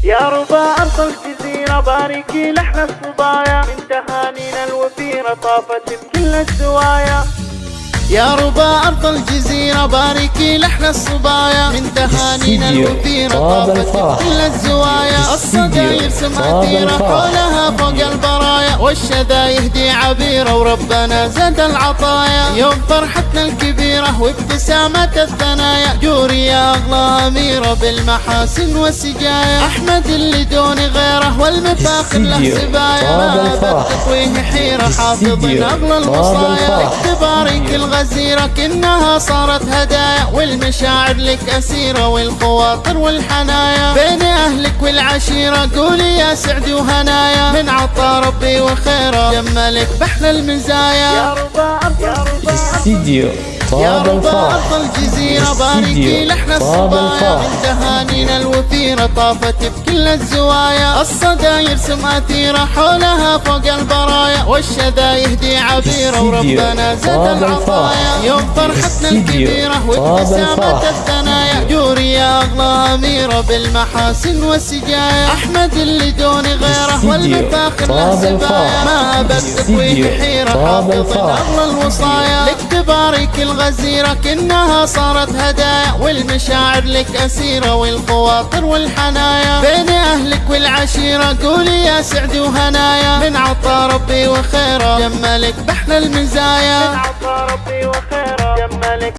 يا ربا أرض الجزيرة باركي لحن الصبايا، من تهانينا الوفيرة طافت بكل الزوايا. يا ربا أرض الجزيرة باركي لحن الصبايا، من تهانينا الوفيرة طافت بكل الزوايا. الصداير سماتيرة حولها فوق البرايا، والشذا يهدي عبيرة وربنا زاد العطايا. يوم فرحتنا الكبيرة وابتسامة الثنايا، جوري يا أغلى أميرة بالمحاسن والسجايا. أحمد اللي دون غيره والمفاخر له سبايا، ما بالتطويه حيرة حافظين أغلى الوصايا. اختبارك الغزيرة كأنها صارت هدايا، والمشاعر لك أسيرة والخواطر والحنايا. بين أهلك والعشيرة قولي يا سعد وهنايا، من عطا ربي وخيره جملك بحلى المزايا. يا ربا استديو يا ربا أرض الجزيرة باركي لحن الصبايا، من تهانينا الوفيرة طافت بكل الزوايا. الصداير سماتيرة حولها فوق البرايا، والشذا يهدي عبيرة وربنا زاد العطايا. يوم فرحتنا الكبيرة وابتسامة الثنايا، جوري يا أغلى أميرة بالمحاسن والسجايا. أحمد اللي دون غيره والمفاخر له سبايا، ما بالتطويه حيرة حافظين أغلى الوصايا. لاختبارك الغزيرة كأنها صارت هدايا، والمشاعر لك أسيرة والخواطر والحنايا. بين أهلك والعشيرة قولي يا سعد وهنايا، من عطا ربي وخيره جملك بحلى المزايا. من عطا ربي وخيره جملك